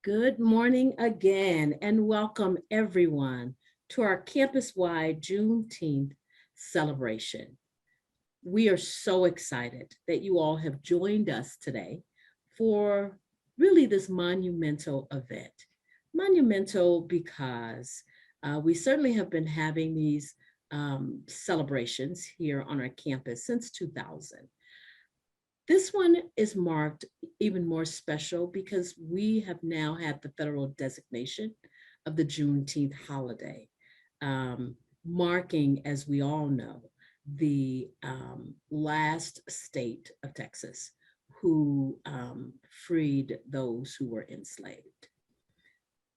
Good morning again, and welcome everyone to our campus-wide Juneteenth celebration. We are so excited that you all have joined us today for really this monumental event. Monumental because we certainly have been having these celebrations here on our campus since 2000. This one is marked even more special because we have now had the federal designation of the Juneteenth holiday, marking, as we all know, the last state of Texas who freed those who were enslaved.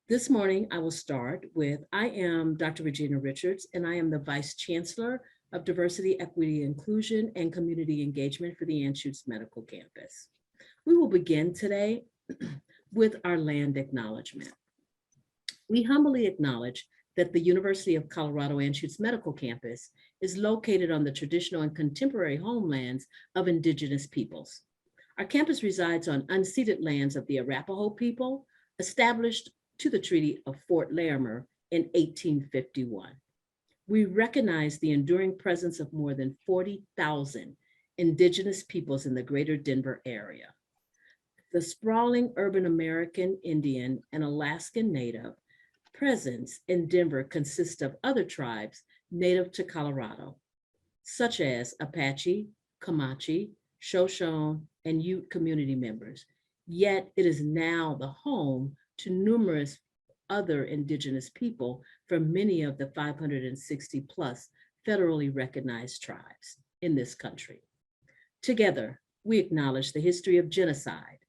This morning, I will start with I am Dr. Regina Richards, and I am the Vice Chancellor of Diversity, Equity, Inclusion, and Community Engagement for the Anschutz Medical Campus. We will begin today with our land acknowledgement. We humbly acknowledge that the University of Colorado Anschutz Medical Campus is located on the traditional and contemporary homelands of Indigenous peoples. Our campus resides on unceded lands of the Arapaho people, established to the Treaty of Fort Larimer in 1851. We recognize the enduring presence of more than 40,000 Indigenous peoples in the greater Denver area. The sprawling urban American Indian and Alaskan Native presence in Denver consists of other tribes native to Colorado, such as Apache, Comanche, Shoshone, and Ute community members. Yet it is now the home to numerous other Indigenous people from many of the 560 plus federally recognized tribes in this country. Together, we acknowledge the history of genocide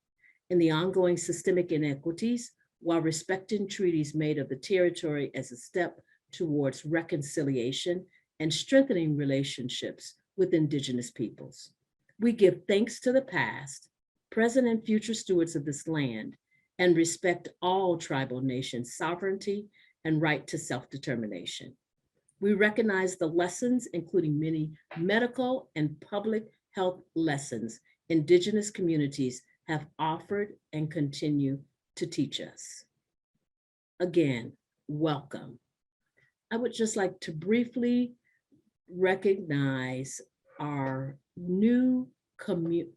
and the ongoing systemic inequities while respecting treaties made of the territory as a step towards reconciliation and strengthening relationships with Indigenous peoples. We give thanks to the past, present, and future stewards of this land and respect all tribal nations' sovereignty and right to self-determination. We recognize the lessons, including many medical and public health lessons Indigenous communities have offered and continue to teach us. Again, welcome. I would just like to briefly recognize our new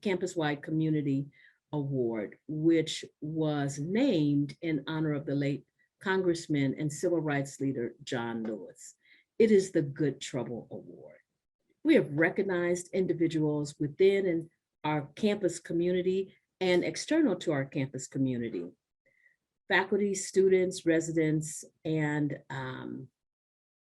campus-wide community award, which was named in honor of the late Congressman and civil rights leader, John Lewis. It is the Good Trouble Award. We have recognized individuals within and our campus community and external to our campus community, faculty, students, residents, and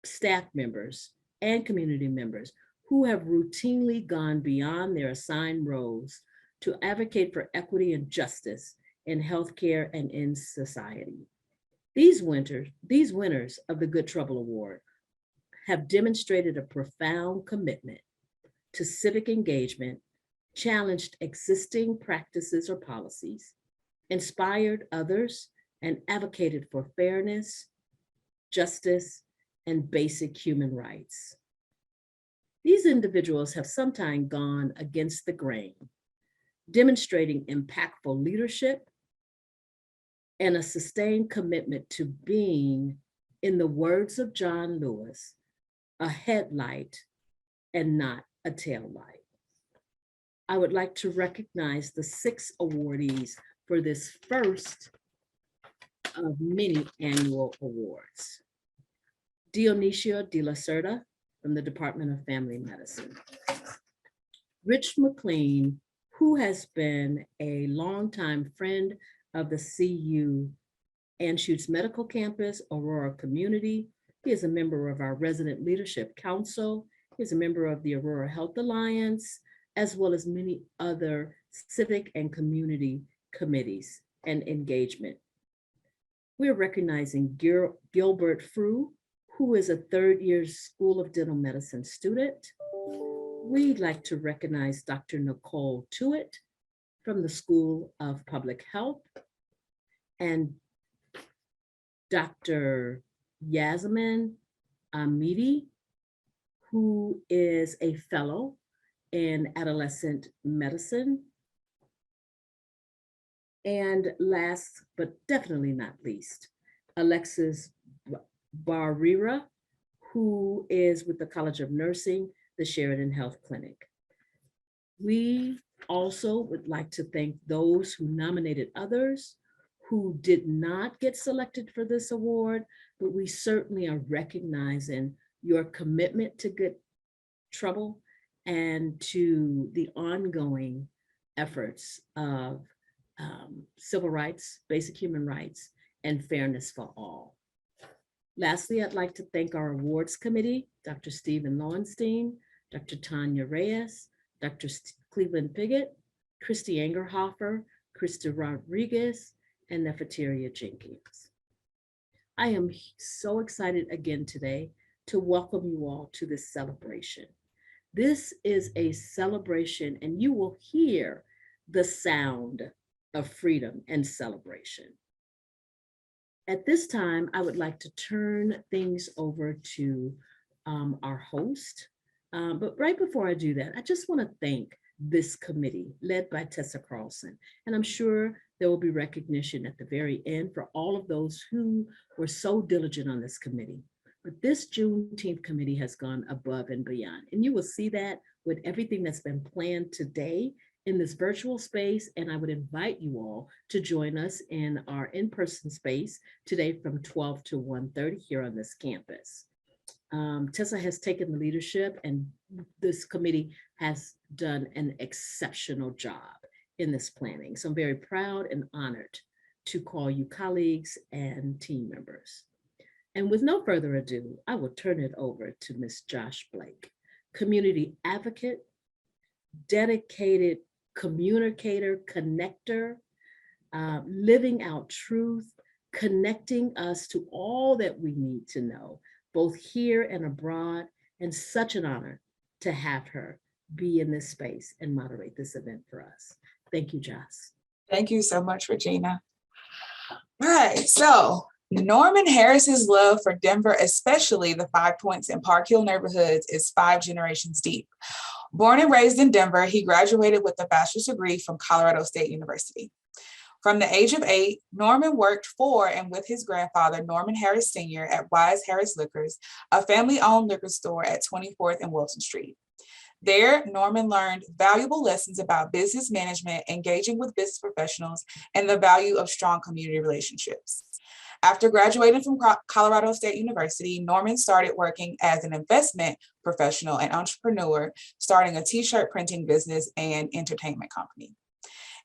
staff members and community members who have routinely gone beyond their assigned roles to advocate for equity and justice in healthcare and in society. These winners of the Good Trouble Award have demonstrated a profound commitment to civic engagement, challenged existing practices or policies, inspired others, and advocated for fairness, justice, and basic human rights. These individuals have sometimes gone against the grain, demonstrating impactful leadership and a sustained commitment to being, in the words of John Lewis, a headlight and not a tail light. I would like to recognize the 6 awardees for this first of many annual awards. Dionisio de la Cerda from the Department of Family Medicine. Rich McLean, who has been a longtime friend of the CU Anschutz Medical Campus, Aurora community. He is a member of our Resident Leadership Council. He is a member of the Aurora Health Alliance, as well as many other civic and community committees and engagement. We're recognizing Gilbert Frew, who is a 3rd year School of Dental Medicine student. We'd like to recognize Dr. Nicole Tuitt from the School of Public Health and Dr. Yasmin Amidi, who is a fellow in adolescent medicine. And last but definitely not least, Alexis Barrera, who is with the College of Nursing, the Sheridan Health Clinic. We also would like to thank those who nominated others who did not get selected for this award, but we certainly are recognizing your commitment to good trouble and to the ongoing efforts of civil rights, basic human rights, and fairness for all. Lastly, I'd like to thank our awards committee, Dr. Stephen Lowenstein, Dr. Tanya Reyes, Dr. Cleveland Piggott, Christy Angerhofer, Krista Rodriguez, and Nefertaria Jenkins. I am so excited again today to welcome you all to this celebration. This is a celebration, and you will hear the sound of freedom and celebration. At this time, I would like to turn things over to our host. But right before I do that, I just want to thank this committee led by Tessa Carlson. And I'm sure there will be recognition at the very end for all of those who were so diligent on this committee. But this Juneteenth committee has gone above and beyond. And you will see that with everything that's been planned today in this virtual space. And I would invite you all to join us in our in-person space today from 12 to 1:30 here on this campus. Tessa has taken the leadership, and this committee has done an exceptional job in this planning. So I'm very proud and honored to call you colleagues and team members. And with no further ado, I will turn it over to Ms. Josh Blake, community advocate, dedicated communicator, connector, living out truth, connecting us to all that we need to know, both here and abroad. And such an honor to have her be in this space and moderate this event for us. Thank you, Joss. Thank you so much, Regina. All right, so Norman Harris's love for Denver, especially the 5 Points and Park Hill neighborhoods, is 5 generations deep. Born and raised in Denver, he graduated with a bachelor's degree from Colorado State University. From the age of 8, Norman worked for and with his grandfather, Norman Harris Sr. at Wise Harris Liquors, a family-owned liquor store at 24th and Wilson Street. There, Norman learned valuable lessons about business management, engaging with business professionals, and the value of strong community relationships. After graduating from Colorado State University, Norman started working as an investment professional and entrepreneur, starting a t-shirt printing business and entertainment company.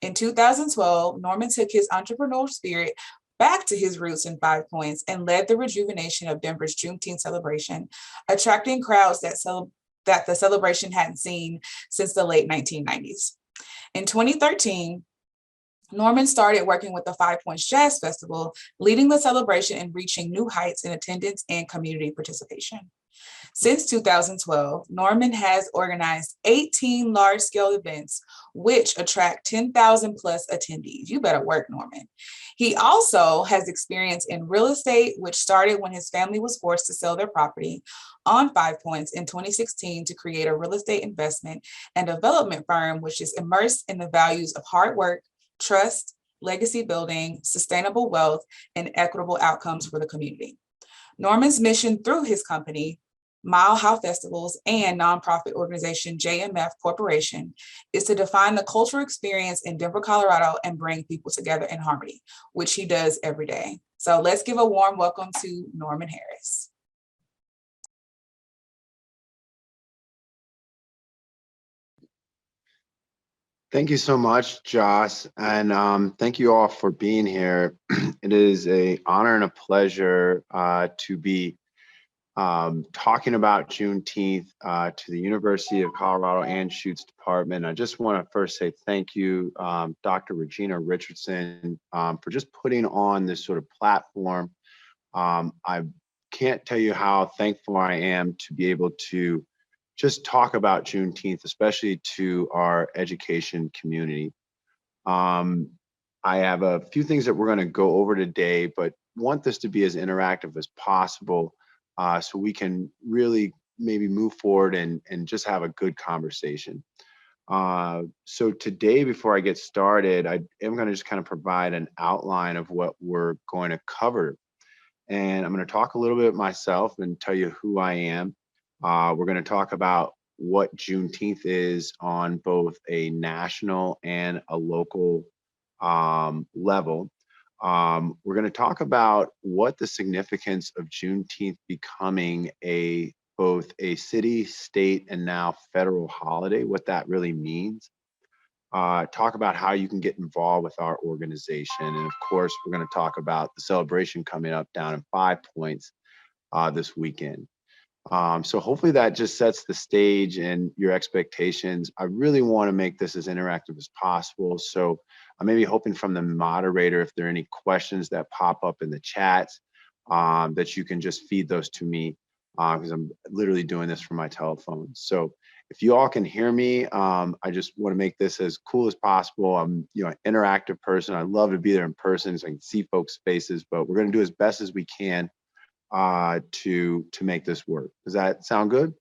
In 2012, Norman took his entrepreneurial spirit back to his roots in 5 Points and led the rejuvenation of Denver's Juneteenth celebration, attracting crowds that the celebration hadn't seen since the late 1990s. In 2013, Norman started working with the 5 Points Jazz Festival, leading the celebration and reaching new heights in attendance and community participation. Since 2012, Norman has organized 18 large-scale events, which attract 10,000 plus attendees. You better work, Norman. He also has experience in real estate, which started when his family was forced to sell their property on 5 Points in 2016 to create a real estate investment and development firm, which is immersed in the values of hard work, trust, legacy building, sustainable wealth, and equitable outcomes for the community. Norman's mission through his company, Mile High Festivals, and nonprofit organization JMF Corporation is to define the cultural experience in Denver, Colorado, and bring people together in harmony, which he does every day. So let's give a warm welcome to Norman Harris. Thank you so much, Joss, and thank you all for being here. It is an honor and a pleasure to be talking about Juneteenth to the University of Colorado Anschutz Department. I just want to first say thank you, Dr. Regina Richardson, for just putting on this sort of platform. I can't tell you how thankful I am to be able to just talk about Juneteenth, especially to our education community. I have a few things that we're going to go over today, but want this to be as interactive as possible so we can really maybe move forward and just have a good conversation. So today, before I get started, I am going to just kind of provide an outline of what we're going to cover. And I'm going to talk a little bit myself and tell you who I am. We're going to talk about what Juneteenth is on both a national and a local level. We're going to talk about what the significance of Juneteenth becoming both a city, state, and now federal holiday, what that really means. Talk about how you can get involved with our organization. And of course, we're going to talk about the celebration coming up down in 5 Points this weekend. So hopefully that just sets the stage and your expectations. I really want to make this as interactive as possible. So I may be hoping from the moderator, if there are any questions that pop up in the chats, that you can just feed those to me, because I'm literally doing this from my telephone. So if you all can hear me, I just want to make this as cool as possible. I'm, an interactive person. I love to be there in person so I can see folks' faces, but we're going to do as best as we can to make this work. Does that sound good?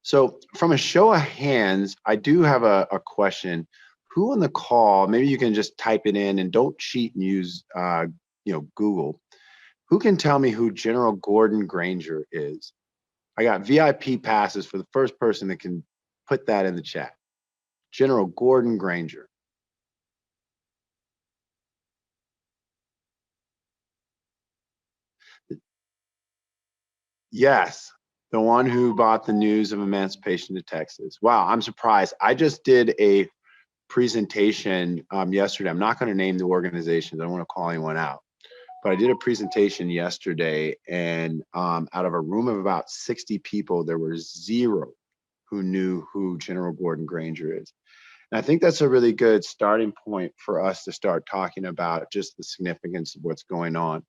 So from a show of hands, I do have a question. Who on the call, maybe you can just type it in and don't cheat and use Google. Who can tell me who General Gordon Granger is? I got VIP passes for the first person that can put that in the chat. General Gordon Granger. Yes, the one who brought the news of emancipation to Texas. Wow, I'm surprised. I just did a presentation yesterday. I'm not going to name the organizations. I don't want to call anyone out. But I did a presentation yesterday, and out of a room of about 60 people, there were 0 who knew who General Gordon Granger is. And I think that's a really good starting point for us to start talking about just the significance of what's going on.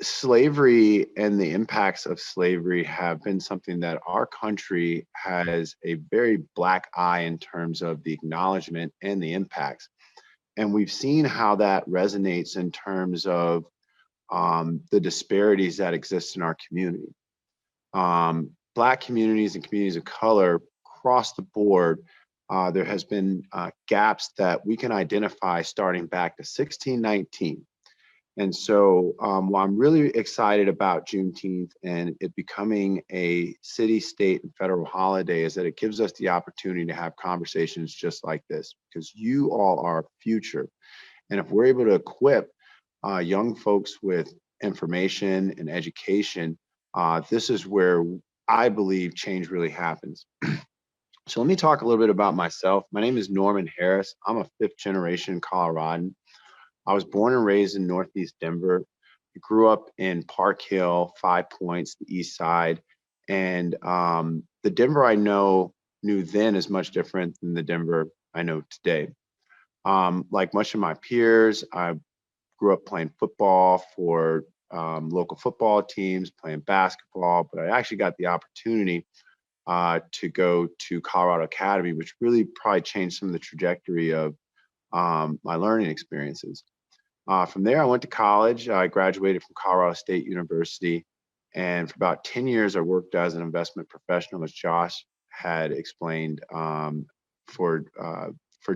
Slavery and the impacts of slavery have been something that our country has a very black eye in terms of the acknowledgement and the impacts. And we've seen how that resonates in terms of the disparities that exist in our community. Black communities and communities of color across the board, there has been gaps that we can identify starting back to 1619. And so while I'm really excited about Juneteenth and it becoming a city, state, and federal holiday, is that it gives us the opportunity to have conversations just like this, because you all are our future. And if we're able to equip young folks with information and education, this is where I believe change really happens. So let me talk a little bit about myself. My name is Norman Harris. I'm a 5th generation Coloradan. I was born and raised in Northeast Denver. I grew up in Park Hill, 5 Points, the East Side. And the Denver I knew then is much different than the Denver I know today. Like much of my peers, I grew up playing football for local football teams, playing basketball, but I actually got the opportunity to go to Colorado Academy, which really probably changed some of the trajectory of my learning experiences. From there, I went to college. I graduated from Colorado State University. And for about 10 years, I worked as an investment professional, as Josh had explained, for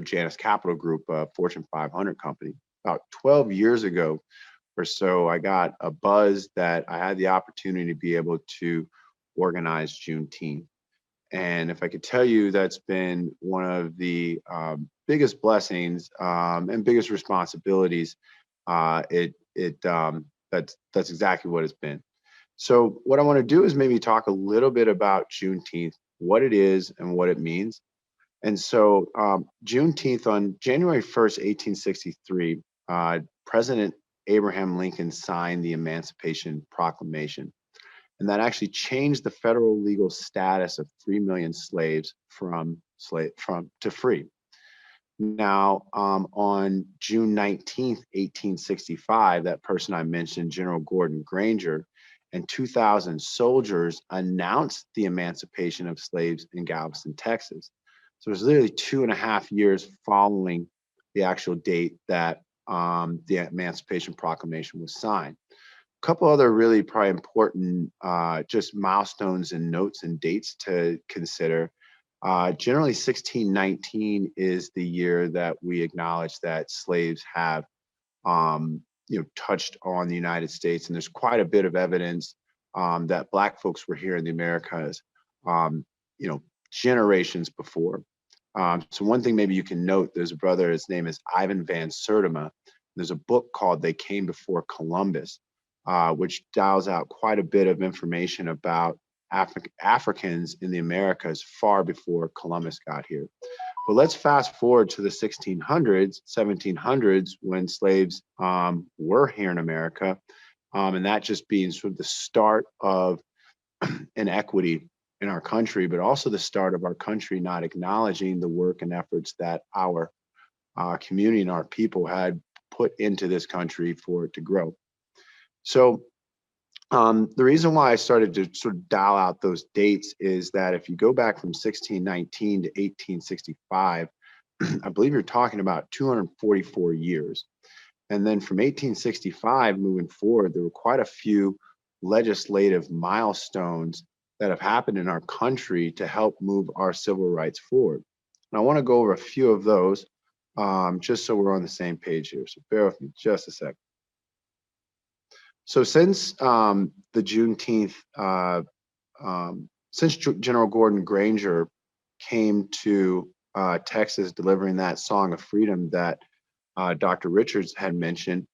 Janus Capital Group, a Fortune 500 company. About 12 years ago or so, I got a buzz that I had the opportunity to be able to organize Juneteenth. And if I could tell you, that's been one of the biggest blessings and biggest responsibilities. That's exactly what it's been. So what I want to do is maybe talk a little bit about Juneteenth, what it is and what it means. And so Juneteenth, on January 1st, 1863, President Abraham Lincoln signed the Emancipation Proclamation. And that actually changed the federal legal status of 3 million slaves to free. Now, on June 19th, 1865, that person I mentioned, General Gordon Granger, and 2,000 soldiers announced the emancipation of slaves in Galveston, Texas. So it was literally 2.5 years following the actual date that the Emancipation Proclamation was signed. couple other really probably important just milestones and notes and dates to consider. Generally, 1619 is the year that we acknowledge that slaves have, touched on the United States, and there's quite a bit of evidence that Black folks were here in the Americas, um, you know, generations before. So one thing maybe you can note, there's a brother, his name is Ivan Van Sertima. There's a book called They Came Before Columbus, which dials out quite a bit of information about Africans in the Americas far before Columbus got here. But let's fast forward to the 1600s, 1700s, when slaves were here in America, and that just being sort of the start of inequity in our country, but also the start of our country not acknowledging the work and efforts that our community and our people had put into this country for it to grow. So the reason why I started to sort of dial out those dates is that if you go back from 1619 to 1865, I believe you're talking about 244 years. And then from 1865 moving forward, there were quite a few legislative milestones that have happened in our country to help move our civil rights forward. And I want to go over a few of those just so we're on the same page here. So bear with me just a second. So since the Juneteenth, since General Gordon Granger came to Texas delivering that Song of Freedom that Dr. Richards had mentioned,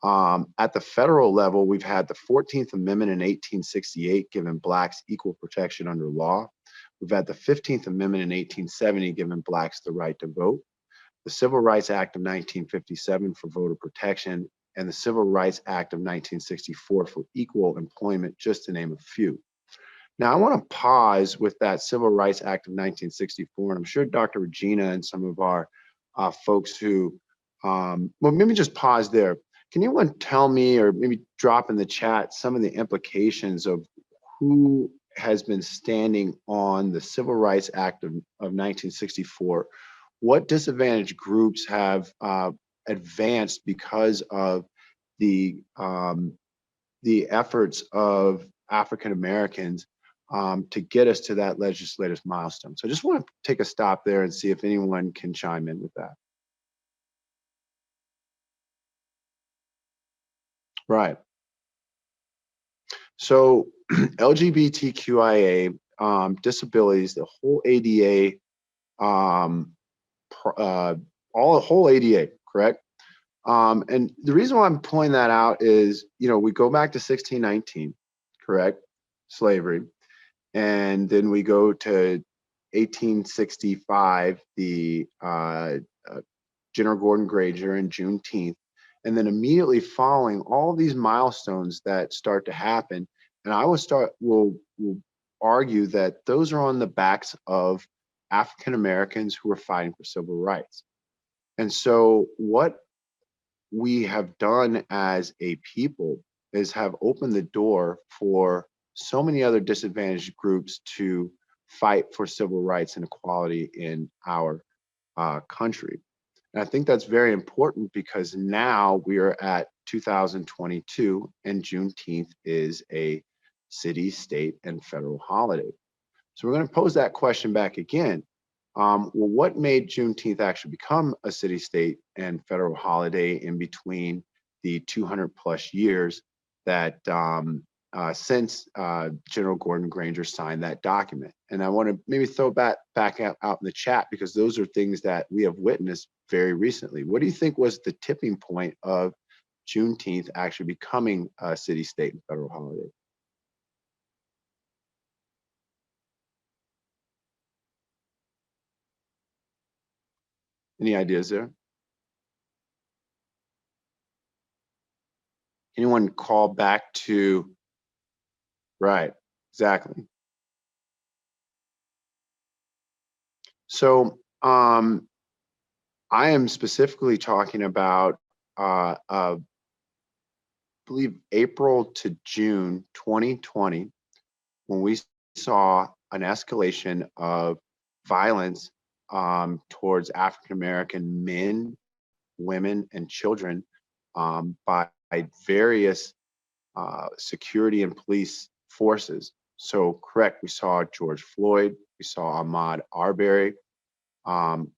at the federal level, we've had the 14th Amendment in 1868 giving Blacks equal protection under law. We've had the 15th Amendment in 1870 giving Blacks the right to vote, the Civil Rights Act of 1957 for voter protection, and the Civil Rights Act of 1964 for equal employment, just to name a few. Now, I want to pause with that Civil Rights Act of 1964, and I'm sure Dr. Regina and some of our folks who, well, maybe just pause there. Can anyone tell me, or maybe drop in the chat, some of the implications of who has been standing on the Civil Rights Act of 1964? What disadvantaged groups have advanced because of the efforts of African Americans to get us to that legislative milestone? So I just want to take a stop there and see if anyone can chime in with that. Right. So LGBTQIA, disabilities, the whole ADA, whole ADA, correct? And the reason why I'm pointing that out is, we go back to 1619, correct? Slavery. And then we go to 1865, the General Gordon Granger and Juneteenth. And then immediately following all these milestones that start to happen, and I will argue that those are on the backs of African Americans who are fighting for civil rights. And so what we have done as a people is have opened the door for so many other disadvantaged groups to fight for civil rights and equality in our country. And I think that's very important because now we are at 2022 and Juneteenth is a city, state, and federal holiday. So we're going to pose that question back again. Well, what made Juneteenth actually become a city, state, and federal holiday in between the 200 plus years that since General Gordon Granger signed that document? And I want to maybe throw back out in the chat because those are things that we have witnessed very recently. What do you think was the tipping point of Juneteenth actually becoming a city, state, and federal holiday? Any ideas there? Anyone call back to, right, exactly. So I am specifically talking about, I believe April to June 2020, when we saw an escalation of violence towards African-American men, women, and children by various security and police forces. So correct, we saw George Floyd, we saw Ahmaud Arbery,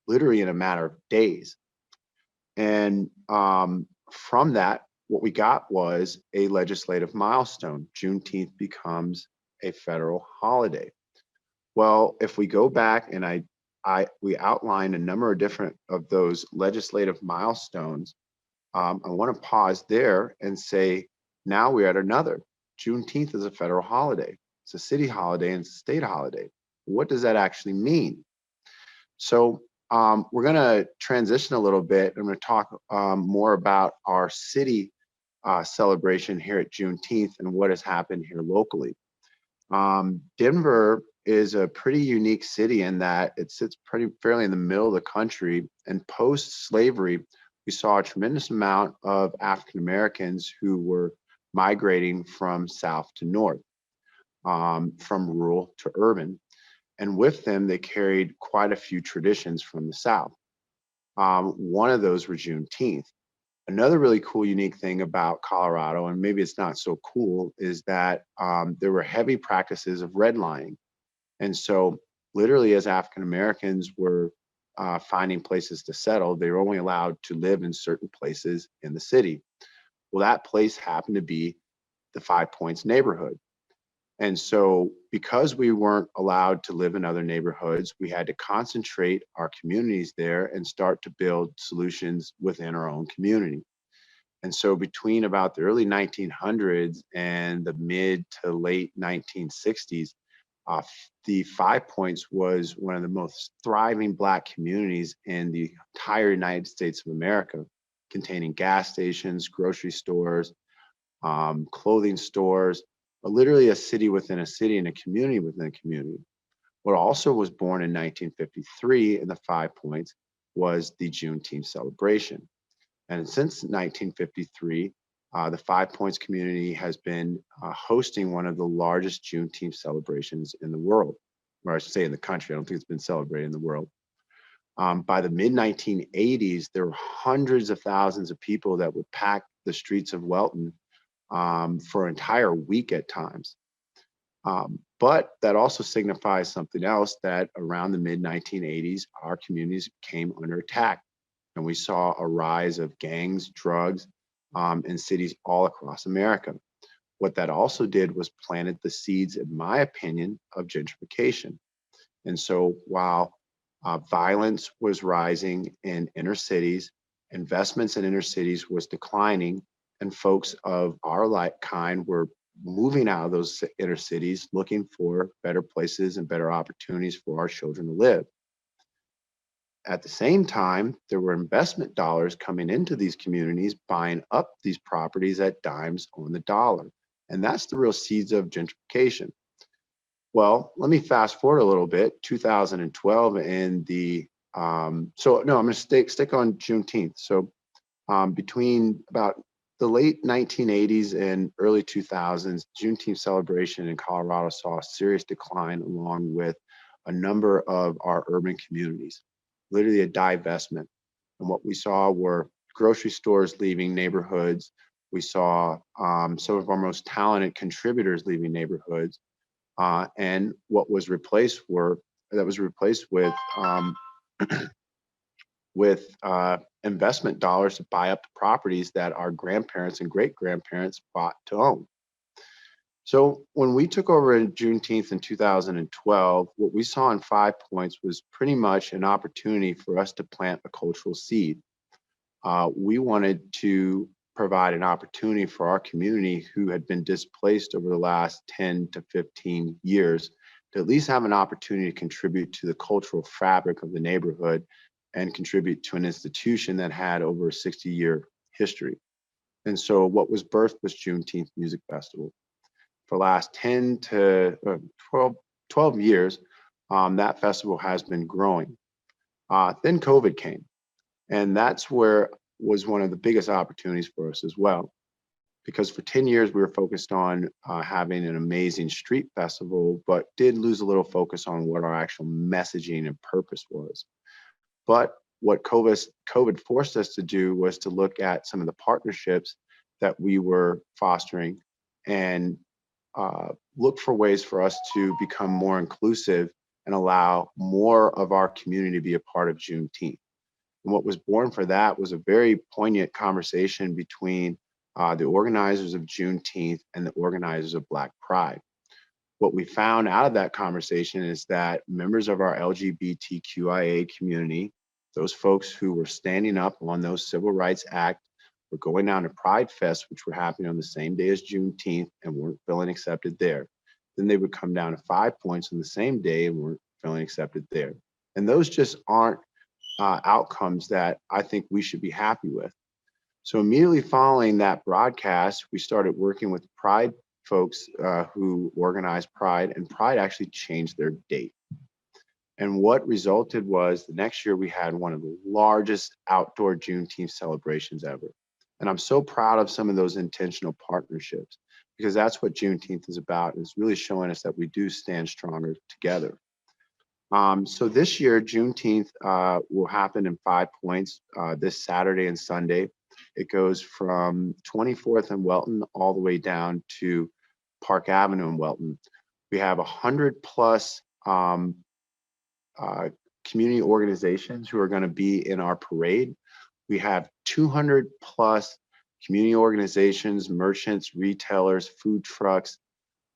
literally in a matter of days. And from that, what we got was a legislative milestone. Juneteenth becomes a federal holiday. Well, if we go back and we outlined a number of different of those legislative milestones, I want to pause there and say, now we're at another. Juneteenth is a federal holiday. It's a city holiday and it's a state holiday. What does that actually mean? So we're going to transition a little bit. I'm going to talk more about our city celebration here at Juneteenth and what has happened here locally. Denver is a pretty unique city in that it sits fairly in the middle of the country, and post-slavery, we saw a tremendous amount of African Americans who were migrating from south to north, from rural to urban. And with them, they carried quite a few traditions from the South. One of those were Juneteenth. Another really cool, unique thing about Colorado, and maybe it's not so cool, is that there were heavy practices of redlining. And so literally as African Americans were finding places to settle, they were only allowed to live in certain places in the city. Well, that place happened to be the 5 Points neighborhood. And so because we weren't allowed to live in other neighborhoods, we had to concentrate our communities there and start to build solutions within our own community. And so between about the early 1900s and the mid to late 1960s, the 5 Points was one of the most thriving Black communities in the entire United States of America, containing gas stations, grocery stores, clothing stores, literally a city within a city and a community within a community. What also was born in 1953 in the 5 Points was the Juneteenth celebration. And since 1953, the 5 Points community has been hosting one of the largest Juneteenth celebrations in the world, or I should say in the country. I don't think it's been celebrated in the world. By the mid-1980s, there were hundreds of thousands of people that would pack the streets of Welton for an entire week at times. But that also signifies something else, that around the mid-1980s, our communities came under attack. And we saw a rise of gangs, drugs in cities all across America. What that also did was planted the seeds, in my opinion, of gentrification. And so while violence was rising in inner cities, investments in inner cities was declining, and folks of our kind were moving out of those inner cities looking for better places and better opportunities for our children to live. At the same time, there were investment dollars coming into these communities, buying up these properties at dimes on the dollar. And that's the real seeds of gentrification. Well, let me fast forward a little bit, 2012 and I'm going to stick on Juneteenth. So between about the late 1980s and early 2000s, Juneteenth celebration in Colorado saw a serious decline, along with a number of our urban communities, literally a divestment. And what we saw were grocery stores leaving neighborhoods. We saw some of our most talented contributors leaving neighborhoods. And what was replaced with investment dollars to buy up the properties that our grandparents and great-grandparents bought to own. So when we took over in Juneteenth in 2012, what we saw in 5 Points was pretty much an opportunity for us to plant a cultural seed. We wanted to provide an opportunity for our community who had been displaced over the last 10 to 15 years to at least have an opportunity to contribute to the cultural fabric of the neighborhood and contribute to an institution that had over a 60-year history. And so what was birthed was Juneteenth Music Festival. For the last 10 to 12 years, that festival has been growing. Then COVID came, and that's where was one of the biggest opportunities for us as well. Because for 10 years, we were focused on having an amazing street festival, but did lose a little focus on what our actual messaging and purpose was. But what COVID forced us to do was to look at some of the partnerships that we were fostering and look for ways for us to become more inclusive and allow more of our community to be a part of Juneteenth. And what was born for that was a very poignant conversation between the organizers of Juneteenth and the organizers of Black Pride. What we found out of that conversation is that members of our LGBTQIA community, those folks who were standing up on those Civil Rights Act, were going down to Pride Fest, which were happening on the same day as Juneteenth, and weren't feeling accepted there. Then they would come down to 5 Points on the same day and weren't feeling accepted there. And those just aren't outcomes that I think we should be happy with. So immediately following that broadcast, we started working with Pride folks who organized Pride, and Pride actually changed their date. And what resulted was the next year we had one of the largest outdoor Juneteenth celebrations ever. And I'm so proud of some of those intentional partnerships, because that's what Juneteenth is about. It's really showing us that we do stand stronger together. So this year, Juneteenth will happen in 5 Points this Saturday and Sunday. It goes from 24th and Welton all the way down to Park Avenue in Welton. We have 100 plus community organizations who are going to be in our parade. We have 200 plus community organizations, merchants, retailers, food trucks,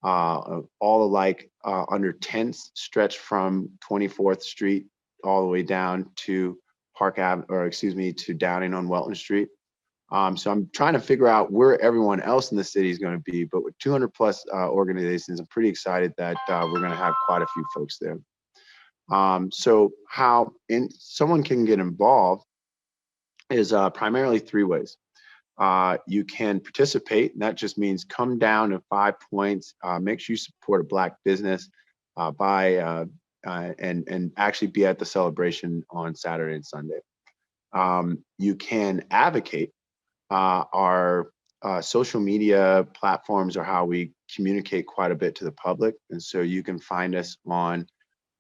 all alike under tents stretched from 24th Street all the way down to Park Avenue, or excuse me, to Downing on Welton Street. So I'm trying to figure out where everyone else in the city is going to be, but with 200 plus organizations, I'm pretty excited that we're going to have quite a few folks there. So how someone can get involved is primarily 3 ways. You can participate, and that just means come down to 5 Points, make sure you support a Black business, and actually be at the celebration on Saturday and Sunday. You can advocate. Our social media platforms are how we communicate quite a bit to the public. And so you can find us on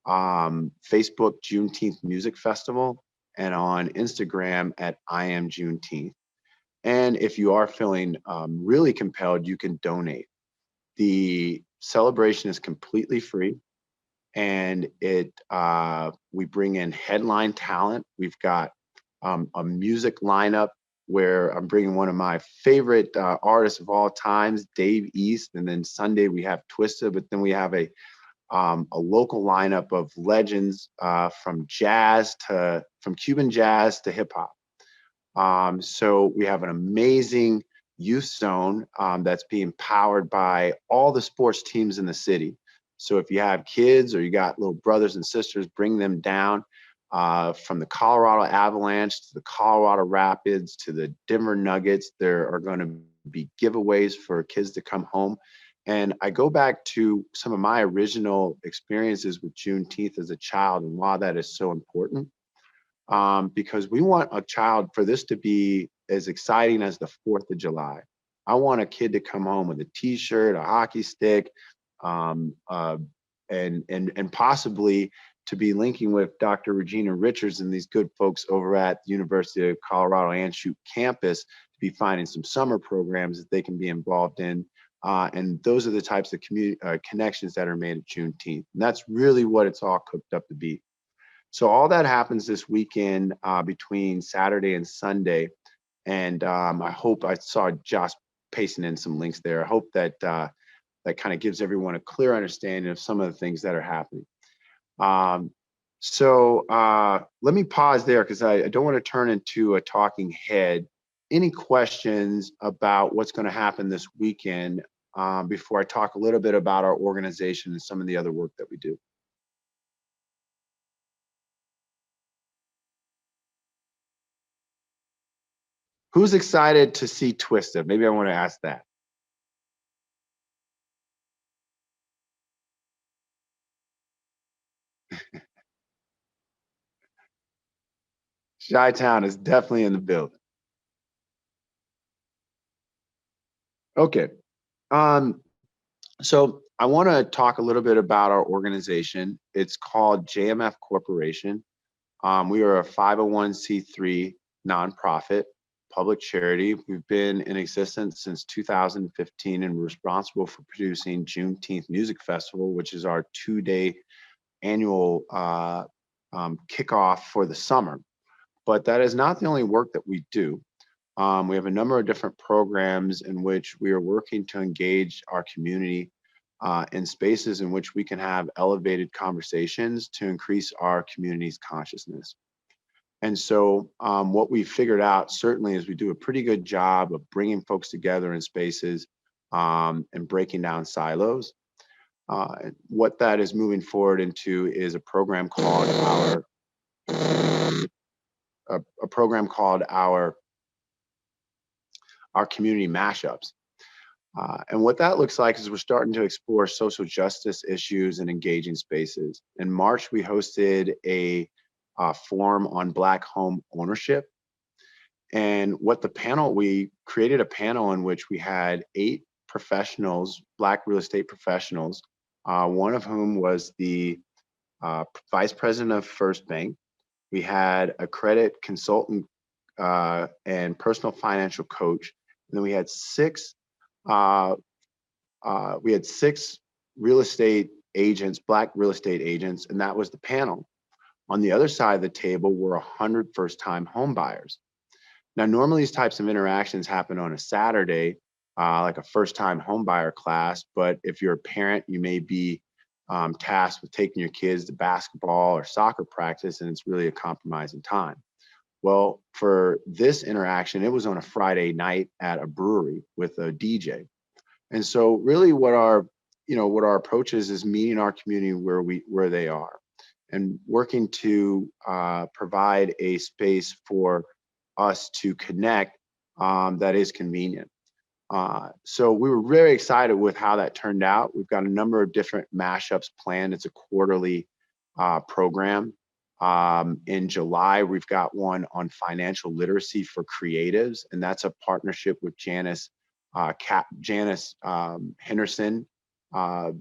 Facebook Juneteenth Music Festival and on Instagram at I Am Juneteenth. And if you are feeling really compelled, you can donate. The celebration is completely free, and we bring in headline talent. We've got a music lineup where I'm bringing one of my favorite artists of all times, Dave East, and then Sunday we have Twista, but then we have a local lineup of legends from Cuban jazz to hip hop. So we have an amazing youth zone that's being powered by all the sports teams in the city. So if you have kids or you got little brothers and sisters, bring them down. From the Colorado Avalanche to the Colorado Rapids to the Denver Nuggets, there are going to be giveaways for kids to come home. And I go back to some of my original experiences with Juneteenth as a child and why that is so important. Because we want a child for this to be as exciting as the 4th of July. I want a kid to come home with a t-shirt, a hockey stick, and possibly to be linking with Dr. Regina Richards and these good folks over at the University of Colorado Anschutz campus to be finding some summer programs that they can be involved in. And those are the types of connections that are made at Juneteenth. And that's really what it's all cooked up to be. So all that happens this weekend between Saturday and Sunday. And I hope I saw Josh pasting in some links there. I hope that that kind of gives everyone a clear understanding of some of the things that are happening. So let me pause there because I don't want to turn into a talking head. Any questions about what's going to happen this weekend before I talk a little bit about our organization and some of the other work that we do? Who's excited to see Twista? Maybe I want to ask that. Chi-Town is definitely in the building. Okay. So I want to talk a little bit about our organization. It's called JMF Corporation. We are a 501c3 nonprofit. public charity. We've been in existence since 2015, and we're responsible for producing Juneteenth Music Festival, which is our 2-day annual kickoff for the summer. But that is not the only work that we do. We have a number of different programs in which we are working to engage our community in spaces in which we can have elevated conversations to increase our community's consciousness. And so what we figured out certainly is we do a pretty good job of bringing folks together in spaces and breaking down silos. What that is moving forward into is a program called our community mashups. And what that looks like is we're starting to explore social justice issues and engaging spaces. In March, we hosted a forum on Black home ownership. And we created a panel in which we had 8 professionals, Black real estate professionals, one of whom was the vice president of First Bank. We had a credit consultant and personal financial coach. And then we had 6 real estate agents, Black real estate agents, and that was the panel. On the other side of the table were 100 first-time home buyers. Now, normally these types of interactions happen on a Saturday, like a first-time home buyer class, but if you're a parent, you may be tasked with taking your kids to basketball or soccer practice, and it's really a compromising time. Well, for this interaction, it was on a Friday night at a brewery with a DJ. And so really what our approach is meeting our community where they are and working to provide a space for us to connect that is convenient. So we were very excited with how that turned out. We've got a number of different mashups planned. It's a quarterly program. In July, we've got one on financial literacy for creatives, and that's a partnership with Janice Henderson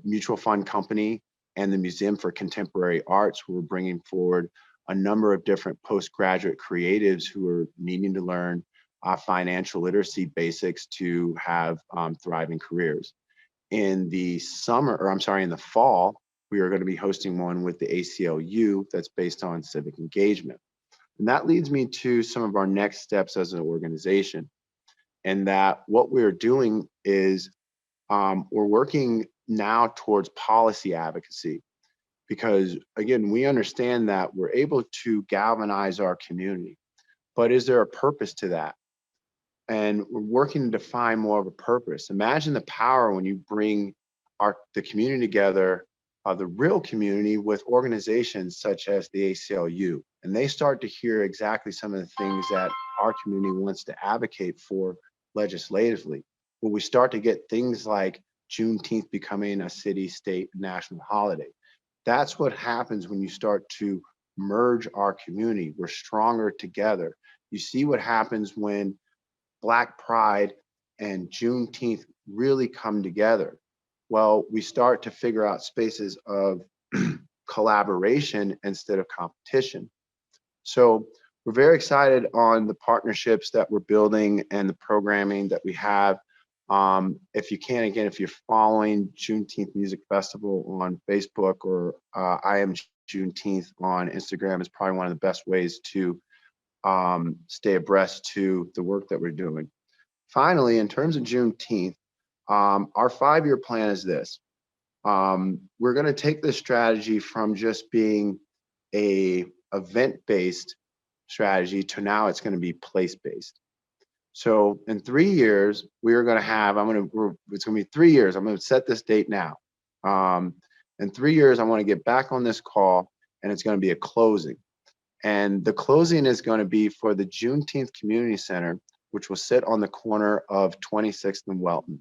Mutual Fund Company and the Museum for Contemporary Arts, who are bringing forward a number of different postgraduate creatives who are needing to learn financial literacy basics to have thriving careers. In the fall, we are going to be hosting one with the ACLU that's based on civic engagement. And that leads me to some of our next steps as an organization. And that what we're doing is we're working now towards policy advocacy, because again, we understand that we're able to galvanize our community, but is there a purpose to that? And we're working to define more of a purpose. Imagine the power when you bring the community together, the real community, with organizations such as the ACLU, and they start to hear exactly some of the things that our community wants to advocate for legislatively. When we start to get things like Juneteenth becoming a city, state, national holiday. That's what happens when you start to merge our community. We're stronger together. You see what happens when Black Pride and Juneteenth really come together. Well, we start to figure out spaces of collaboration instead of competition. So we're very excited on the partnerships that we're building and the programming that we have. If you're following Juneteenth Music Festival on Facebook or I Am Juneteenth on Instagram, is probably one of the best ways to stay abreast to the work that we're doing. Finally, in terms of Juneteenth, our 5-year plan is this. We're going to take this strategy from just being a event-based strategy to now it's going to be place-based. So in 3 years, we are going to have, it's going to be 3 years. I'm going to set this date now. In 3 years, I want to get back on this call, and it's going to be a closing. And the closing is going to be for the Juneteenth Community Center, which will sit on the corner of 26th and Welton.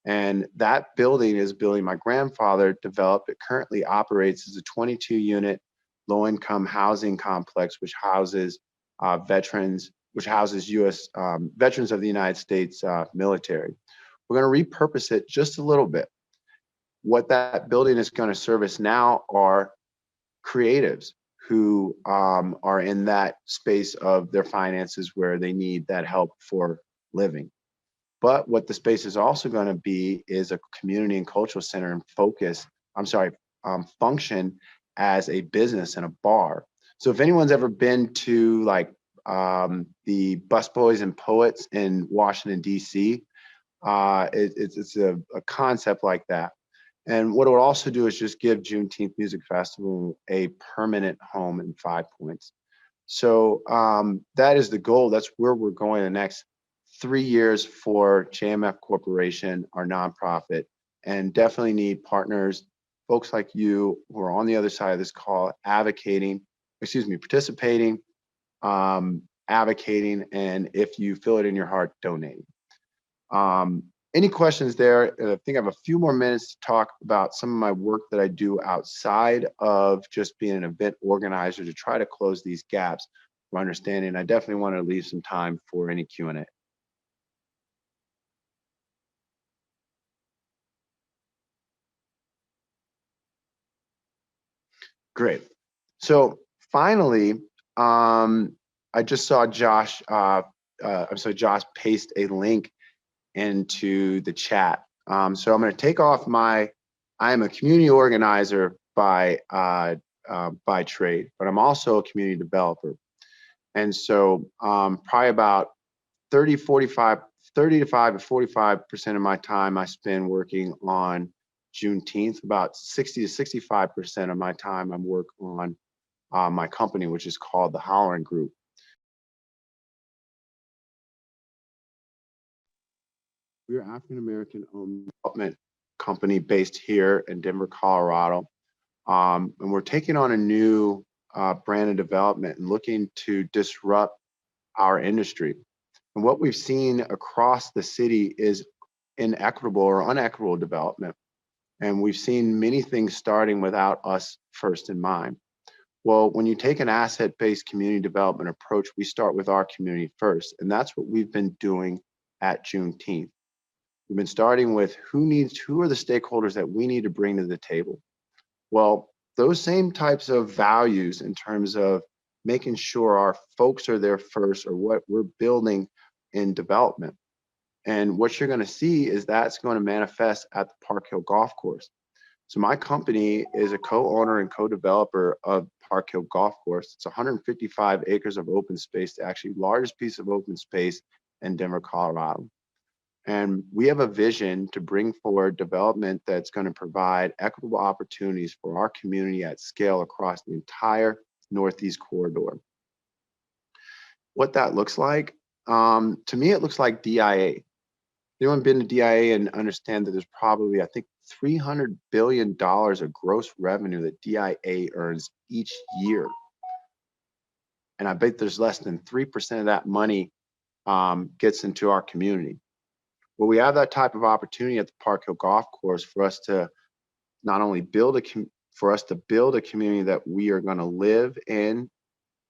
And that building is a building my grandfather developed. It currently operates as a 22-unit low-income housing complex, which houses veterans, U.S. veterans of the United States military. We're going to repurpose it just a little bit. What that building is going to service now are creatives who are in that space of their finances where they need that help for living. But what the space is also going to be is a community and cultural center and function as a business and a bar. So if anyone's ever been to like the Busboys and Poets in Washington, D.C., it's a concept like that. And what it will also do is just give Juneteenth Music Festival a permanent home in 5 Points. So that is the goal. That's where we're going the next 3 years for JMF Corporation, our nonprofit, and definitely need partners, folks like you who are on the other side of this call, participating, advocating, and if you feel it in your heart, donating. Any questions there? I think I have a few more minutes to talk about some of my work that I do outside of just being an event organizer to try to close these gaps for understanding. I definitely want to leave some time for any Q&A. Great. So finally, I just saw Josh paste a link into the chat. So I'm going to take off I am a community organizer by trade, but I'm also a community developer. And so probably about 30 to 45% of my time I spend working on Juneteenth. About 60 to 65% of my time I'm working on my company, which is called the Hollering Group. We're an African-American owned development company based here in Denver, Colorado. And we're taking on a new brand of development and looking to disrupt our industry. And what we've seen across the city is inequitable or unequitable development. And we've seen many things starting without us first in mind. Well, when you take an asset-based community development approach, we start with our community first. And that's what we've been doing at Juneteenth. We've been starting with who are the stakeholders that we need to bring to the table? Well, those same types of values in terms of making sure our folks are there first or what we're building in development. And what you're going to see is that's going to manifest at the Park Hill Golf Course. So my company is a co-owner and co-developer of Park Hill Golf Course. It's 155 acres of open space, the actually largest piece of open space in Denver, Colorado. And we have a vision to bring forward development that's going to provide equitable opportunities for our community at scale across the entire Northeast corridor. What that looks like, to me, it looks like DIA. Anyone been to DIA and understand that there's probably, I think, $300 billion of gross revenue that DIA earns each year. And I bet there's less than 3% of that money gets into our community. Well, we have that type of opportunity at the Park Hill Golf Course for us to not only build a community that we are going to live in,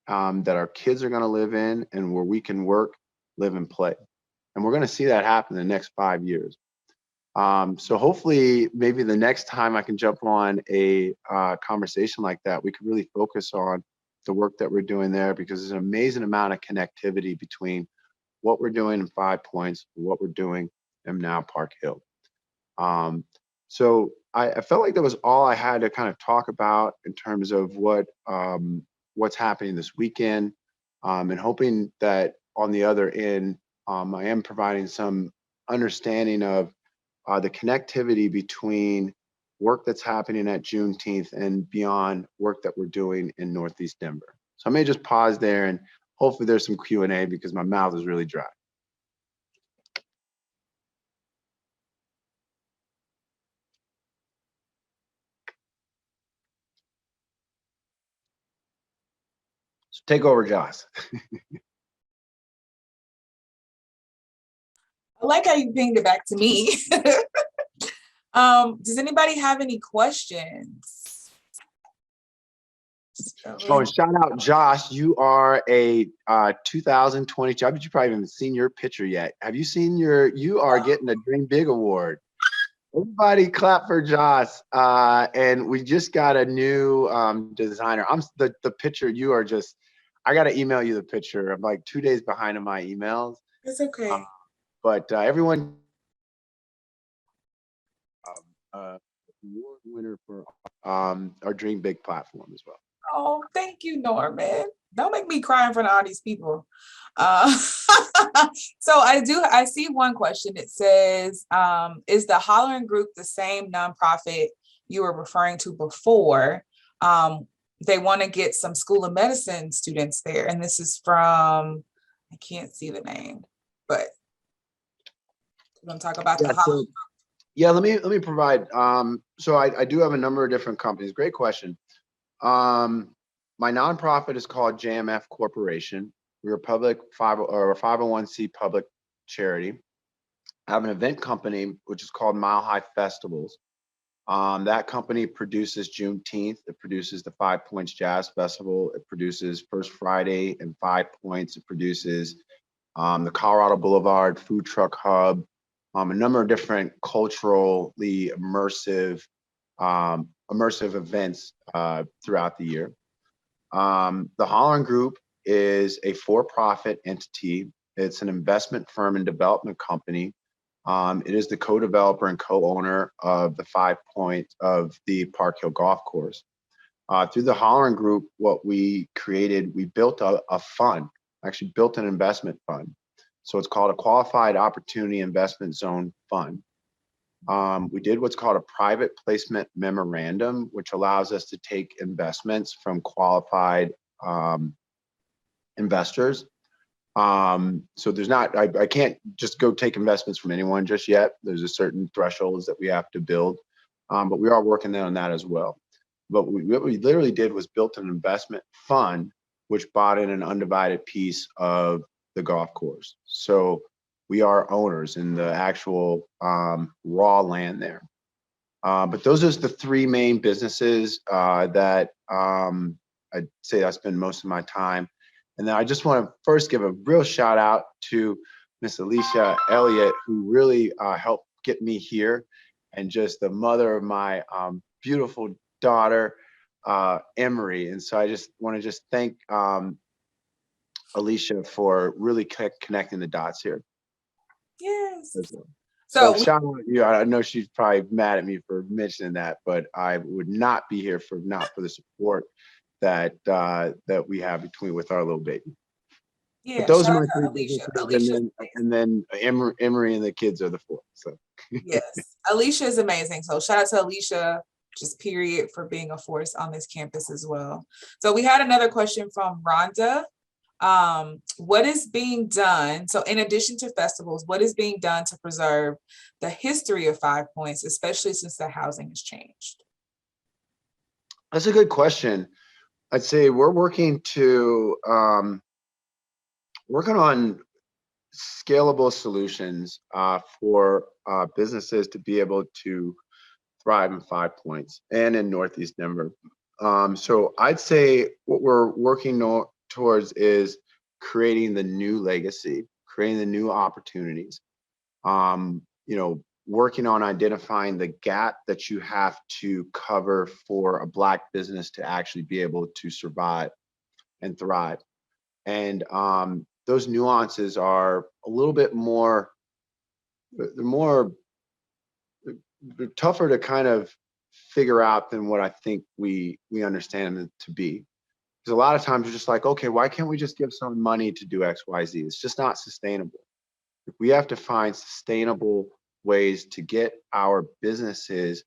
that our kids are going to live in, and where we can work, live, and play. And we're going to see that happen in the next 5 years. So hopefully, maybe the next time I can jump on a conversation like that, we could really focus on the work that we're doing there, because there's an amazing amount of connectivity between what we're doing in 5 Points, what we're doing in now Park Hill. So I felt like that was all I had to kind of talk about in terms of what's happening this weekend, and hoping that on the other end, I am providing some understanding of the connectivity between work that's happening at Juneteenth and beyond work that we're doing in Northeast Denver. So I may just pause there, and hopefully there's some Q&A because my mouth is really dry. So take over, Josh. I like how you pinged it back to me. Does anybody have any questions? Oh, and shout out, Josh. You are a 2020. I bet you probably haven't seen your picture yet. Have you seen you are getting a Dream Big Award. Everybody clap for Joss. And we just got a new designer. The picture, you are just, I got to email you the picture. I'm like 2 days behind in my emails. It's okay. But everyone, award winner for our Dream Big platform as well. Oh, thank you, Norman. Don't make me cry in front of all these people. So I see one question. It says, is the Hollering Group the same nonprofit you were referring to before? They want to get some School of Medicine students there. And this is from, I can't see the name, but we're going to talk about the Hollering. Yeah, let me provide. So I do have a number of different companies. Great question. My nonprofit is called JMF Corporation. We're a public 501c public charity. I have an event company which is called Mile High Festivals. That company produces Juneteenth. It produces the 5 Points Jazz Festival. It produces First Friday and 5 Points. It produces the Colorado Boulevard Food Truck Hub. A number of different culturally immersive events throughout the year. The Hollering Group is a for-profit entity. It's an investment firm and development company. It is the co-developer and co-owner of the 5 Points of the Park Hill Golf Course. Through the Hollering Group, what we created, we built a fund, actually built an investment fund. So it's called a Qualified Opportunity Investment Zone Fund. We did what's called a private placement memorandum, which allows us to take investments from qualified investors. So there's not, I can't just go take investments from anyone just yet. There's a certain thresholds that we have to build, but we are working on that as well. But what we literally did was built an investment fund, which bought in an undivided piece of the golf course. So we are owners in the actual raw land there. But those are the three main businesses that I'd say I spend most of my time. And then I just want to first give a real shout out to Miss Alicia Elliott, who really helped get me here, and just the mother of my beautiful daughter, Emery. And so I just want to just thank Alicia for really connecting the dots here. Yes. So shout out to you. I know she's probably mad at me for mentioning that, but I would not be here not for the support that we have with our little baby. Yeah, but those are my three Alicia. businesses, and then Emery and the kids are the fourth. So yes, Alicia is amazing. So shout out to Alicia, just period, for being a force on this campus as well. So we had another question from Rhonda. What is being done? So in addition to festivals, what is being done to preserve the history of 5 Points, especially since the housing has changed? That's a good question. I'd say we're working on scalable solutions for businesses to be able to thrive in 5 Points and in Northeast Denver. So I'd say what we're working towards is creating the new legacy, creating the new opportunities. Working on identifying the gap that you have to cover for a Black business to actually be able to survive and thrive. And those nuances are a little bit more, they're tougher to kind of figure out than what I think we understand them to be. Because a lot of times you're just like, okay, why can't we just give someone money to do X, Y, Z? It's just not sustainable. We have to find sustainable ways to get our businesses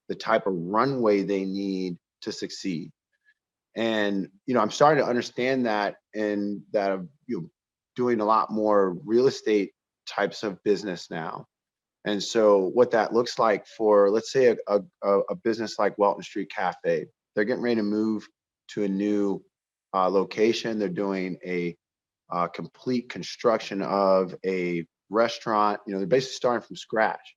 the type of runway they need to succeed. And I'm starting to understand that, and that I'm doing a lot more real estate types of business now. And so what that looks like for, let's say, a business like Welton Street Cafe, they're getting ready to move to a new location. They're doing a complete construction of a restaurant. They're basically starting from scratch.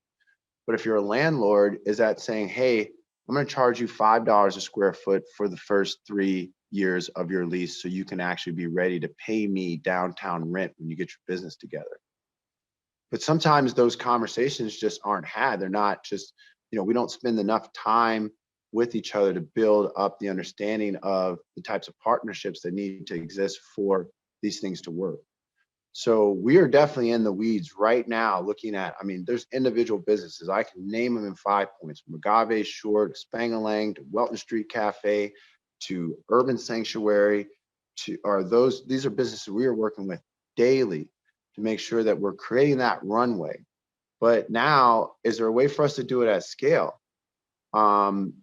But if you're a landlord, is that saying, hey, I'm going to charge you $5 a square foot for the first 3 years of your lease so you can actually be ready to pay me downtown rent when you get your business together? But sometimes those conversations just aren't had. They're not just, we don't spend enough time with each other to build up the understanding of the types of partnerships that need to exist for these things to work. So we are definitely in the weeds right now looking at, there's individual businesses. I can name them in 5 points, from Agave Short, Spangalang, to Welton Street Cafe, to Urban Sanctuary, these are businesses we are working with daily to make sure that we're creating that runway. But now, is there a way for us to do it at scale? Can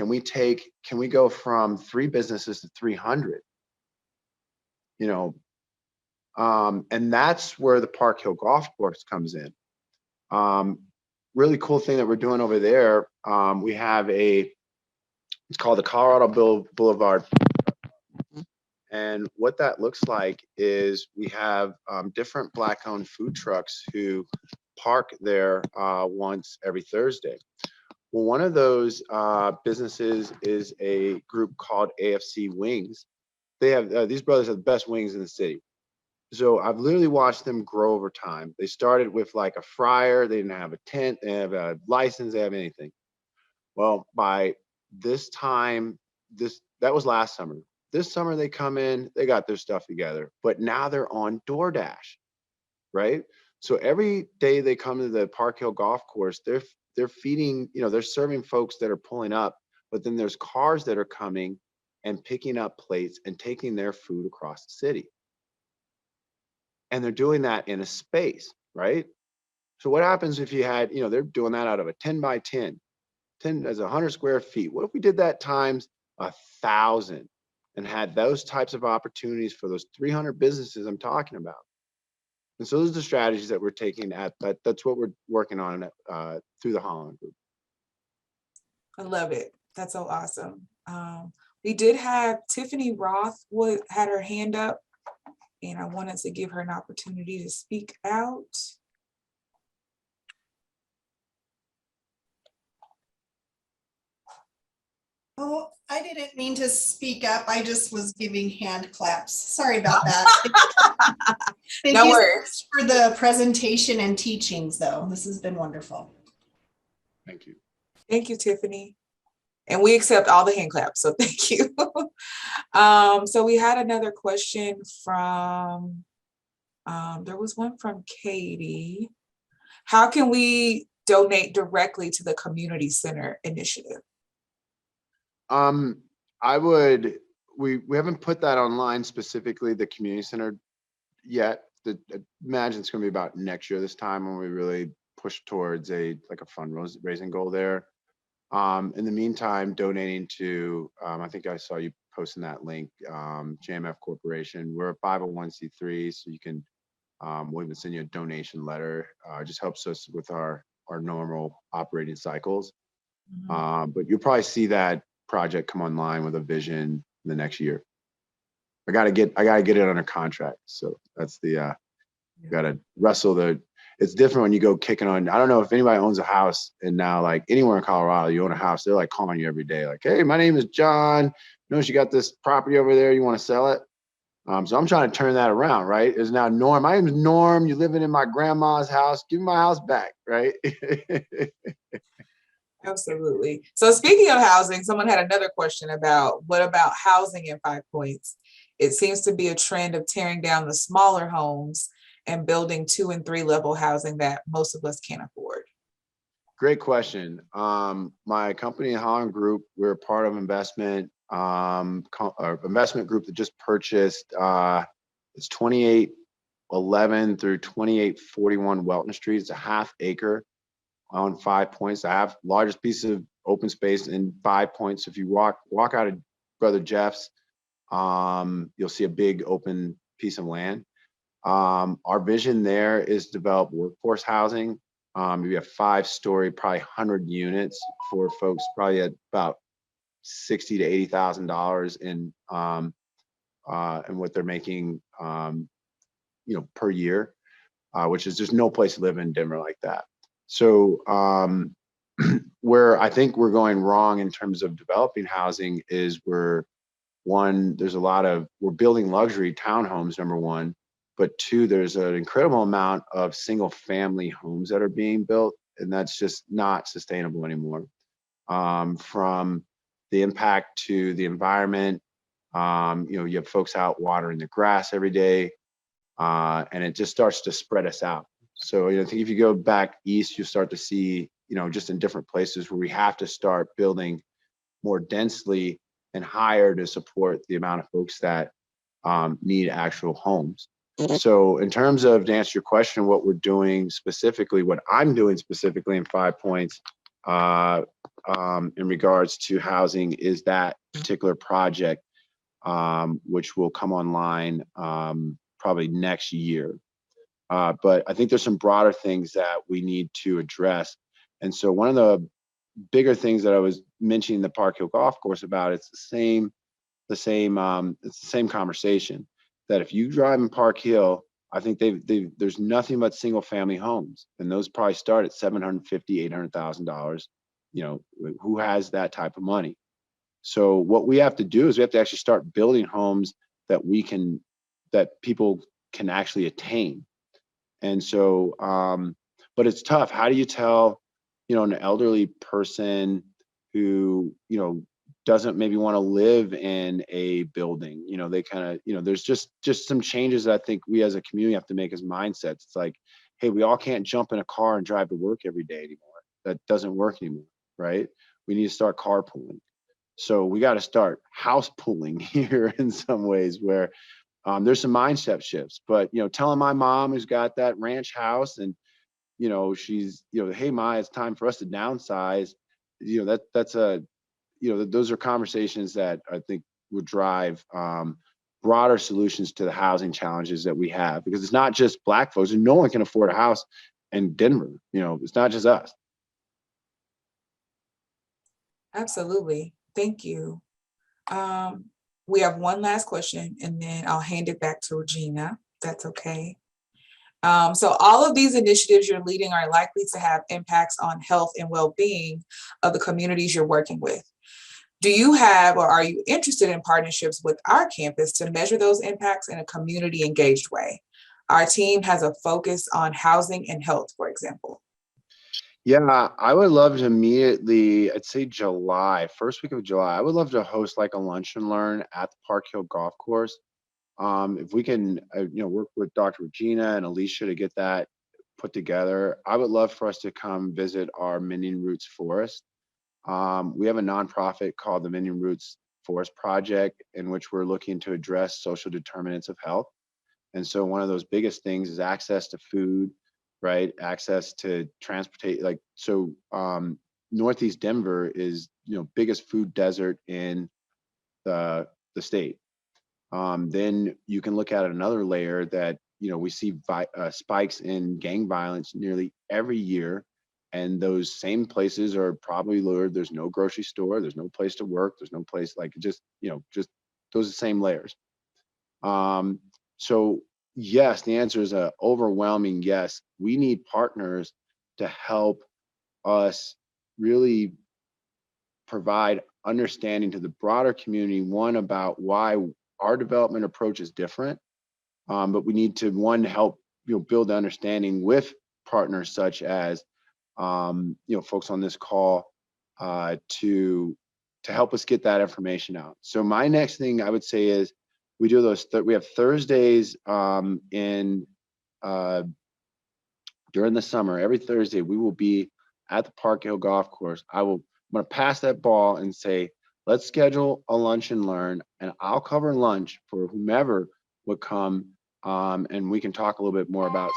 we go from 3 businesses to 300? And that's where the Park Hill Golf Course comes in. Really cool thing that we're doing over there. We have it's called the Colorado Boulevard. And what that looks like is we have different Black-owned food trucks who park there once every Thursday. Well, one of those businesses is a group called AFC Wings. They have these brothers have the best wings in the city. So I've literally watched them grow over time. They started with like a fryer. They didn't have a tent. They have a license. They have anything. Well, by this time, that was last summer. This summer they come in, they got their stuff together, but now they're on DoorDash, right? So every day they come to the Park Hill Golf Course, they're feeding, they're serving folks that are pulling up, but then there's cars that are coming and picking up plates and taking their food across the city. And they're doing that in a space, right? So what happens if you had, they're doing that out of a 10 by 10 as 100 square feet. What if we did that times 1,000 and had those types of opportunities for those 300 businesses I'm talking about? And so those are the strategies that we're taking that's what we're working on through the Holland Group. I love it. That's so awesome. We did have Tiffany Roth had her hand up, and I wanted to give her an opportunity to speak out. Oh, I didn't mean to speak up. I just was giving hand claps. Sorry about that. Thank No you worries. for the presentation and teachings, though. This has been wonderful. Thank you. Thank you, Tiffany. And we accept all the hand claps, so thank you. So we had another question from, there was one from Katie. How can we donate directly to the community center initiative? We haven't put that online specifically, the community center yet. I imagine it's going to be about next year this time when we really push towards a fundraising goal there. In the meantime, donating to, I think I saw you posting that link, JMF Corporation. We're a 501c3, so you can, we'll even send you a donation letter. It just helps us with our normal operating cycles. But you'll probably see that project come online with a vision in the next year. I gotta get it under contract. So that's the you gotta wrestle it's different when you go kicking on. I don't know if anybody owns a house, and now like anywhere in Colorado, you own a house, they're like calling you every day, like, hey, my name is John. Notice you got this property over there, you want to sell it? So I'm trying to turn that around, right? It's now Norm. My name is Norm. You're living in my grandma's house. Give me my house back, right? Absolutely. So speaking of housing, someone had another question about what about housing in 5 Points? It seems to be a trend of tearing down the smaller homes and building 2 and 3 level housing that most of us can't afford. Great question. My company, Holland Group, we're part of investment group that just purchased, it's 2811 through 2841 Welton Street. It's a ½ acre on 5 Points. I have largest piece of open space in 5 Points. If you walk out of Brother Jeff's, you'll see a big open piece of land. Our vision there is to develop workforce housing. We have 5-story, probably 100 units for folks, probably at about $60,000 to $80,000 in what they're making, per year, which is just no place to live in Denver like that. So where I think we're going wrong in terms of developing housing is we're building luxury townhomes, number one, but two, there's an incredible amount of single family homes that are being built, and that's just not sustainable anymore. From the impact to the environment, you have folks out watering the grass every day, and it just starts to spread us out. So, I think if you go back east, you start to see, just in different places where we have to start building more densely and higher to support the amount of folks that need actual homes. So in terms of, to answer your question, what we're doing specifically, what I'm doing specifically in 5 points in regards to housing is that particular project, which will come online probably next year. But I think there's some broader things that we need to address. And so one of the bigger things that I was mentioning the Park Hill Golf Course about, it's the same conversation, that if you drive in Park Hill, I think there's nothing but single family homes, and those probably start at $750,000, $800,000. Who has that type of money? So what we have to do is we have to actually start building homes that people can actually attain. And so, but it's tough. How do you tell, an elderly person who, doesn't maybe want to live in a building, they kind of, there's just some changes that I think we as a community have to make as mindsets. It's like, hey, we all can't jump in a car and drive to work every day anymore. That doesn't work anymore, right? We need to start carpooling. So we got to start house pooling here in some ways, where there's some mindset shifts. But, telling my mom who's got that ranch house and, she's, hey, Ma, it's time for us to downsize. Those are conversations that I think would drive broader solutions to the housing challenges that we have, because it's not just Black folks, and no one can afford a house in Denver. It's not just us. Absolutely. Thank you. We have one last question, and then I'll hand it back to Regina. That's okay. So all of these initiatives you're leading are likely to have impacts on health and well-being of the communities you're working with. Do you have, or are you interested in partnerships with our campus to measure those impacts in a community engaged way? Our team has a focus on housing and health, for example. Yeah, I would love to immediately, I'd say first week of July, I would love to host like a lunch and learn at the Park Hill Golf Course. If we can, work with Dr. Regina and Alicia to get that put together, I would love for us to come visit our Mending Roots Forest. We have a nonprofit called the Mending Roots Forest Project, in which we're looking to address social determinants of health. And so one of those biggest things is access to food, right? Access to transportation. Northeast Denver is, biggest food desert in the state. Then you can look at another layer that, we see spikes in gang violence nearly every year. And those same places are probably lured. There's no grocery store. There's no place to work. There's no place, just those are the same layers. So yes, the answer is an overwhelming yes. We need partners to help us really provide understanding to the broader community, one, about why our development approach is different. But we need to, help, build the understanding with partners such as, folks on this call, to help us get that information out. So my next thing I would say is we do we have Thursdays during the summer. Every Thursday we will be at the Park Hill Golf Course. I'm going to pass that ball and say, let's schedule a lunch and learn, and I'll cover lunch for whomever would come, and we can talk a little bit more about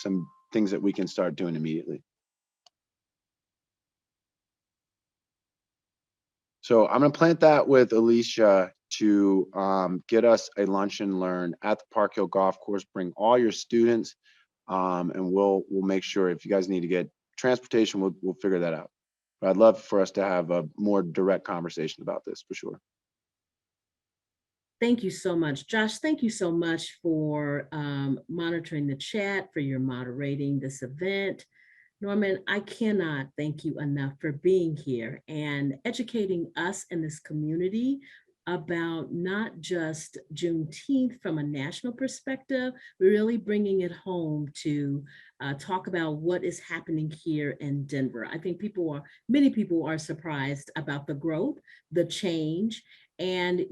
some things that we can start doing immediately. So I'm going to plant that with Alicia to get us a lunch and learn at the Park Hill Golf Course. Bring all your students, and we'll make sure, if you guys need to get transportation, we'll figure that out. But I'd love for us to have a more direct conversation about this, for sure. Thank you so much, Josh. Thank you so much for monitoring the chat, for your moderating this event. Norman, I cannot thank you enough for being here and educating us in this community about not just Juneteenth from a national perspective, but really bringing it home to talk about what is happening here in Denver. I think many people are surprised about the growth, the change, and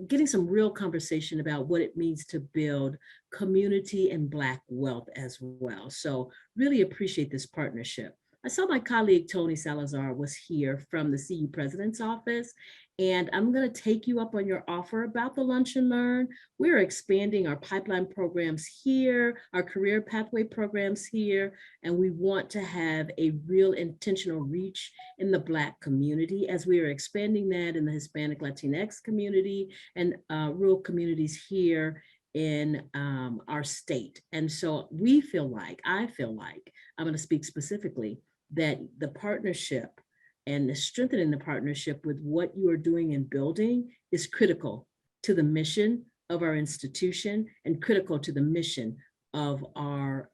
getting some real conversation about what it means to build community and Black wealth as well. So really appreciate this partnership. I saw my colleague Tony Salazar was here from the CU President's Office, and I'm going to take you up on your offer about the Lunch and Learn. We're expanding our pipeline programs here, our career pathway programs here, and we want to have a real intentional reach in the Black community as we are expanding that in the Hispanic Latinx community and rural communities here in our state. And so I feel like, I'm going to speak specifically, that the partnership and the strengthening the partnership with what you are doing and building is critical to the mission of our institution and critical to the mission of our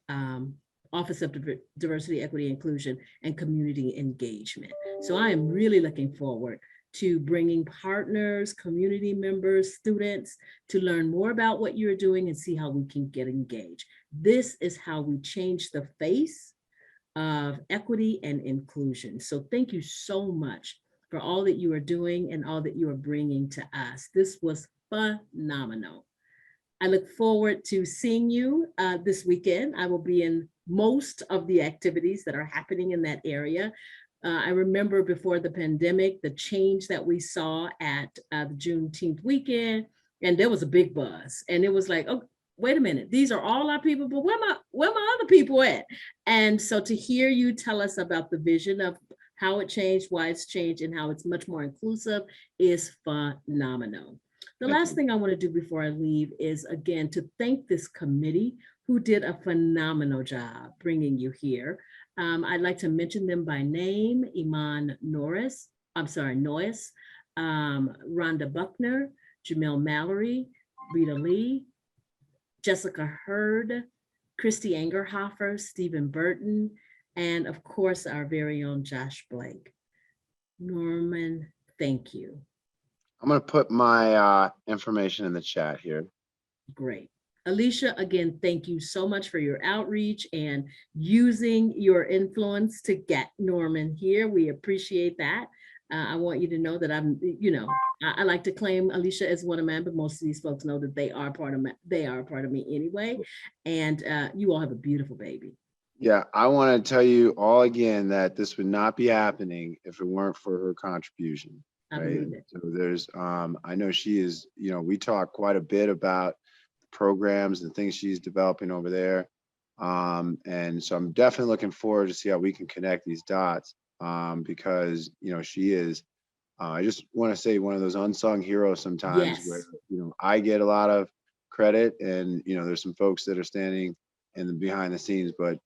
Office of Diversity, Equity, Inclusion, and Community Engagement. So I am really looking forward to bringing partners, community members, students to learn more about what you're doing and see how we can get engaged. This is how we change the face of equity and inclusion. So thank you so much for all that you are doing and all that you are bringing to us. This was phenomenal. I look forward to seeing you this weekend. I will be in most of the activities that are happening in that area. I remember before the pandemic, the change that we saw at the Juneteenth weekend, and there was a big buzz. And it was like, oh, wait a minute, these are all our people, but where my other people at? And so to hear you tell us about the vision of how it changed, why it's changed, and how it's much more inclusive is phenomenal. The last thing I want to do before I leave is, again, to thank this committee who did a phenomenal job bringing you here. I'd like to mention them by name: Iman Noyes, Rhonda Buckner, Jamil Mallory, Rita Lee, Jessica Hurd, Christy Angerhofer, Stephen Burton, and of course, our very own Josh Blake. Norman, thank you. I'm going to put my information in the chat here. Great. Alicia, again, thank you so much for your outreach and using your influence to get Norman here. We appreciate that. I want you to know that I like to claim Alicia as one of mine, but most of these folks know that they are a part of me anyway. And you all have a beautiful baby. Yeah, I want to tell you all again that this would not be happening if it weren't for her contribution. Right. So there's, I know she is, we talk quite a bit about programs and things she's developing over there. And so I'm definitely looking forward to see how we can connect these dots because, she is, I just want to say, one of those unsung heroes sometimes. Yes. Where, I get a lot of credit and, there's some folks that are standing in the behind the scenes, but,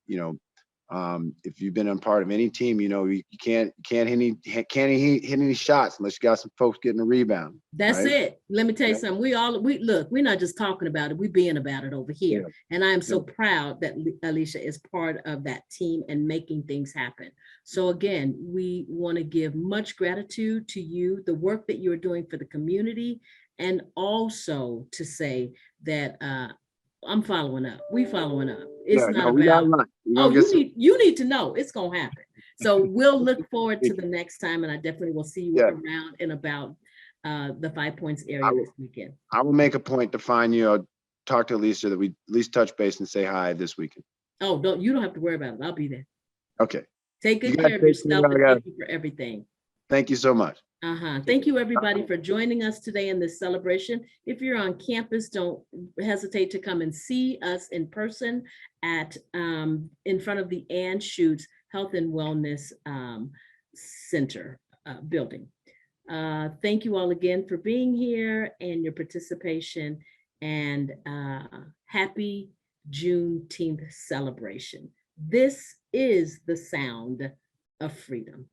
if you've been a part of any team, you can't hit any shots unless you got some folks getting a rebound. That's right? It. Let me tell you something. We're not just talking about it, we're being about it over here. Yeah. And I am so proud that Alicia is part of that team and making things happen. So again, we want to give much gratitude to you, the work that you're doing for the community, and also to say that I'm following up. We following up. It's not about, you need to know it's going to happen. So we'll look forward to the next time, and I definitely will see you around and about the 5 Points area this weekend. I will make a point to find you. I'll talk to Lisa that we at least touch base and say hi this weekend. Oh, you don't have to worry about it. I'll be there. Okay. Take good care of yourself, and thank you for everything. Thank you so much. Thank you, everybody, for joining us today in this celebration. If you're on campus, don't hesitate to come and see us in person at in front of the Anschutz Health and Wellness Center building. Thank you all again for being here and your participation, and happy Juneteenth celebration. This is the sound of freedom.